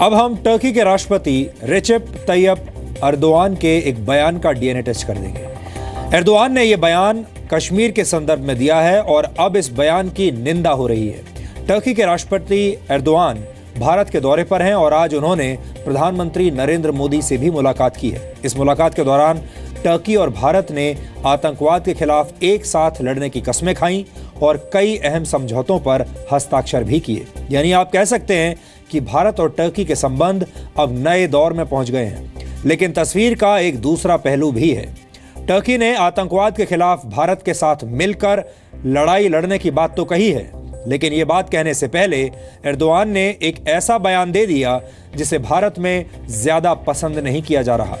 अब हम टर्की के राष्ट्रपति रेसेप तैयप एर्दोआन के एक बयान का डीएनए टेस्ट कर देंगे। एर्दोआन ने यह बयान कश्मीर के संदर्भ में दिया है और अब इस बयान की निंदा हो रही है। टर्की के राष्ट्रपति एर्दोआन भारत के दौरे पर हैं और आज उन्होंने प्रधानमंत्री नरेंद्र मोदी से भी मुलाकात की है। इस मुलाकात के दौरान टर्की और भारत ने आतंकवाद के खिलाफ एक साथ लड़ने की कस्में खाई और कई अहम समझौतों पर हस्ताक्षर भी किए। यानी आप कह सकते हैं कि भारत और टर्की के संबंध अब नए दौर में पहुंच गए हैं। लेकिन तस्वीर का एक दूसरा पहलू भी है। टर्की ने आतंकवाद के खिलाफ भारत के साथ मिलकर लड़ाई लड़ने की बात तो कही है, लेकिन ये बात कहने से पहले एर्दोआन ने एक ऐसा बयान दे दिया जिसे भारत में ज्यादा पसंद नहीं किया जा रहा।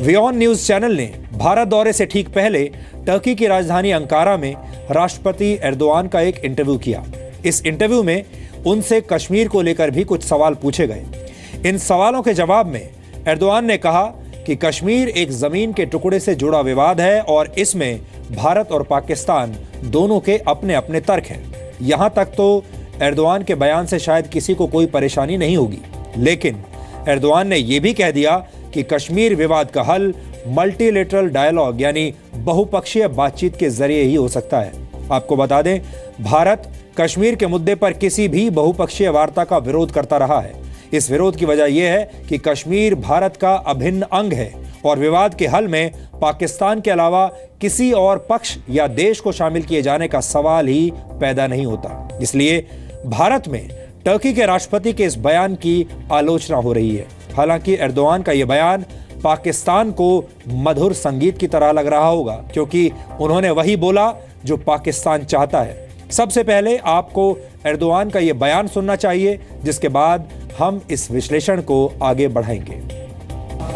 वियॉन न्यूज चैनल ने भारत दौरे से ठीक पहले टर्की की राजधानी अंकारा में राष्ट्रपति एर्दोआन का एक इंटरव्यू किया। इस इंटरव्यू में उनसे कश्मीर को लेकर भी कुछ सवाल पूछे गए। इन सवालों के जवाब में एर्दोआन ने कहा कि कश्मीर एक जमीन के टुकड़े से जुड़ा विवाद है और इसमें भारत और पाकिस्तान दोनों के अपने अपने तर्क हैं। यहां तक तो एर्दोआन के बयान से शायद किसी को कोई परेशानी नहीं होगी, लेकिन एर्दोआन ने यह भी कह दिया कि कश्मीर विवाद का हल मल्टीलेटरल डायलॉग यानी बहुपक्षीय बातचीत के जरिए ही हो सकता है। आपको बता दें, भारत कश्मीर के मुद्दे पर किसी भी बहुपक्षीय वार्ता का विरोध करता रहा है। इस विरोध की वजह यह है कि कश्मीर भारत का अभिन्न अंग है और विवाद के हल में पाकिस्तान के अलावा किसी और पक्ष या देश को शामिल किए जाने का सवाल ही पैदा नहीं होता। इसलिए भारत में टर्की के राष्ट्रपति के इस बयान की आलोचना हो रही है। हालांकि एर्दोआन का यह बयान पाकिस्तान को मधुर संगीत की तरह लग रहा होगा, क्योंकि उन्होंने वही बोला जो पाकिस्तान चाहता है। सबसे पहले आपको एर्दोआन का यह बयान सुनना चाहिए, जिसके बाद हम इस विश्लेषण को आगे बढ़ाएंगे।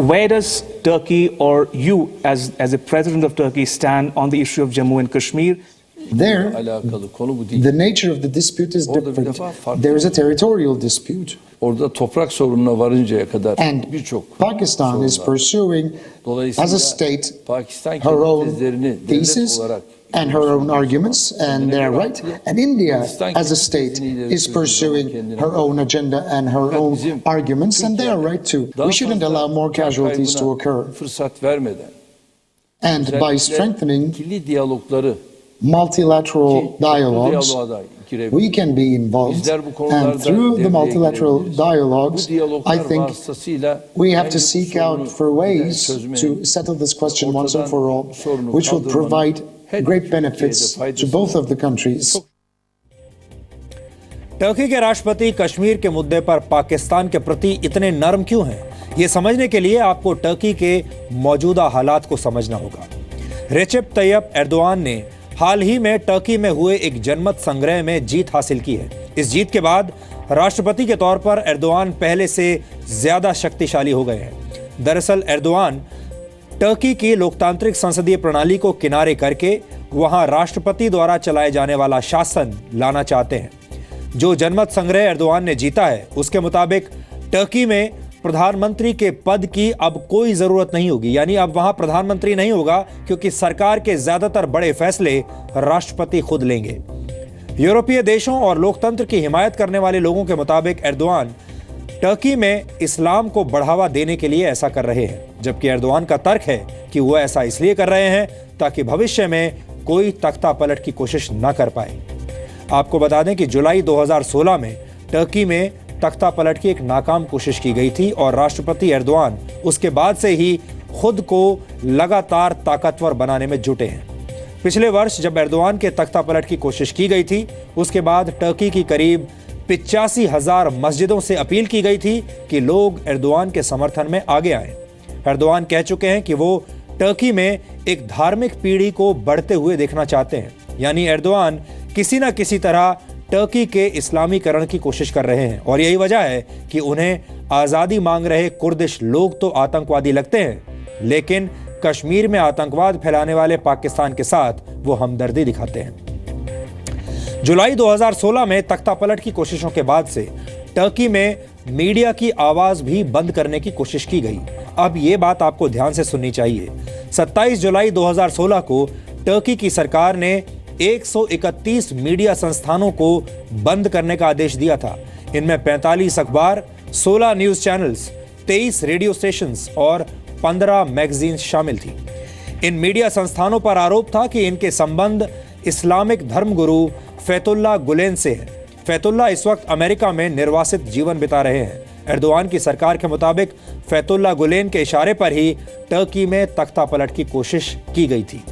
Where does Turkey or you as a president of Turkey stand on the issue of Jammu and Kashmir? There, the nature of the dispute is different. There is a territorial dispute. Orada toprak sorununa varıncaya kadar And birçok Pakistan is pursuing, as a state, her own thesis and her own arguments, and they are right. And India, as a state, is pursuing her own agenda and her own arguments, and they are right too. We shouldn't allow more casualties to occur. Fırsat vermeden And by strengthening ikili diyalogları multilateral dialogues, we can be involved, and through the multilateral dialogues, I think we have to seek out for ways to settle this question once and for all, which will provide great benefits to both of the countries. Turkey के राष्ट्रपति कश्मीर के मुद्दे पर पाकिस्तान के प्रति इतने नर्म क्यों हैं? ये समझने के लिए आपको टर्की के मौजूदा हालात को समझना होगा। रेसेप तैयप एर्दोआन ने हाल ही में टर्की में हुए एक जनमत संग्रह में जीत हासिल की है। इस जीत के बाद राष्ट्रपति के तौर पर एर्दोआन पहले से ज्यादा शक्तिशाली हो गए हैं। दरअसल एर्दोआन टर्की की लोकतांत्रिक संसदीय प्रणाली को किनारे करके वहां राष्ट्रपति द्वारा चलाए जाने वाला शासन लाना चाहते हैं। जो जनमत संग्रह एर्दोआन ने जीता है, उसके मुताबिक टर्की में प्रधानमंत्री के पद की अब कोई जरूरत नहीं होगी, यानी अब वहां प्रधानमंत्री नहीं होगा, क्योंकि सरकार के ज्यादातर बड़े फैसले राष्ट्रपति खुद लेंगे। यूरोपीय देशों और लोकतंत्र की हिमायत करने वाले लोगों के मुताबिक एर्दोआन टर्की में इस्लाम को बढ़ावा देने के लिए ऐसा कर रहे हैं, जबकि एर्दोआन का तर्क है कि वह ऐसा इसलिए कर रहे हैं ताकि भविष्य में कोई तख्ता पलट की कोशिश न कर पाए। आपको बता दें कि जुलाई 2016 में टर्की में तख्ता पलट की एक नाकाम कोशिश की गई थी और राष्ट्रपति एर्दोआन उसके बाद से ही खुद को लगातार ताकतवर बनाने में जुटे हैं। पिछले वर्ष जब एर्दोआन के तख्ता पलट की कोशिश की गई थी, उसके बाद टर्की की करीब 85,000 मस्जिदों से अपील की गई थी कि लोग एर्दोआन के समर्थन में आगे आएं। एर्दोआन कह चुके हैं कि वो टर्की में एक धार्मिक पीढ़ी को बढ़ते हुए देखना चाहते हैं, यानी एर्दोआन किसी न किसी तरह टर्की के इस्लामीकरण की कोशिश कर रहे हैं और यही वजह है कि उन्हें आज़ादी मांग रहे कुर्दिश लोग तो आतंकवादी लगते हैं, लेकिन कश्मीर में आतंकवाद फैलाने वाले पाकिस्तान के साथ वो हमदर्दी दिखाते हैं। जुलाई 2016 में तख्ता पलट की कोशिशों के बाद से टर्की में मीडिया की आवाज भी बंद करने की कोशिश की गई। अब ये बात आपको ध्यान से सुननी चाहिए। 27 जुलाई 2016 को टर्की की सरकार ने 131 मीडिया संस्थानों को बंद करने का आदेश दिया था। इनमें 45 अखबार, 16 न्यूज चैनल्स, 23 रेडियो स्टेशंस और 15 मैगजीन्स शामिल थी। इन मीडिया संस्थानों पर आरोप था कि इनके संबंध इस्लामिक धर्मगुरु फैतुल्लाह गुलेन से है। फैतुल्लाह इस वक्त अमेरिका में निर्वासित जीवन बिता रहे हैं। एर्दोआन की सरकार के मुताबिक फैतुल्लाह गुलेन के इशारे पर ही टर्की में तख्ता पलट की कोशिश की गई थी।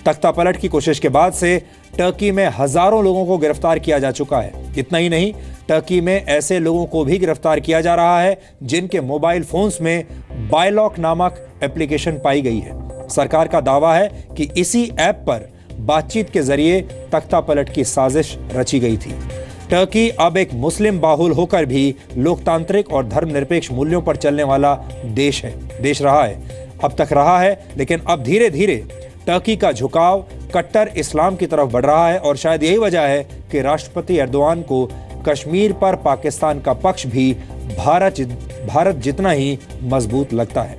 तख्ता पलट की कोशिश के बाद से टर्की में हजारों लोगों को गिरफ्तार किया जा चुका है। इतना ही नहीं, टर्की में ऐसे लोगों को भी गिरफ्तार किया जा रहा है जिनके मोबाइल फोन्स में बायलॉक नामक एप्लीकेशन पाई गई है। सरकार का दावा है कि इसी ऐप पर बातचीत के जरिए तख्ता पलट की साजिश रची गई थी। टर्की अब एक मुस्लिम बाहुल होकर भी लोकतांत्रिक और धर्मनिरपेक्ष मूल्यों पर चलने वाला देश रहा है, अब तक रहा है। लेकिन अब धीरे धीरे टर्की का झुकाव कट्टर इस्लाम की तरफ बढ़ रहा है और शायद यही वजह है कि राष्ट्रपति एर्दोआन को कश्मीर पर पाकिस्तान का पक्ष भी भारत जितना ही मजबूत लगता है।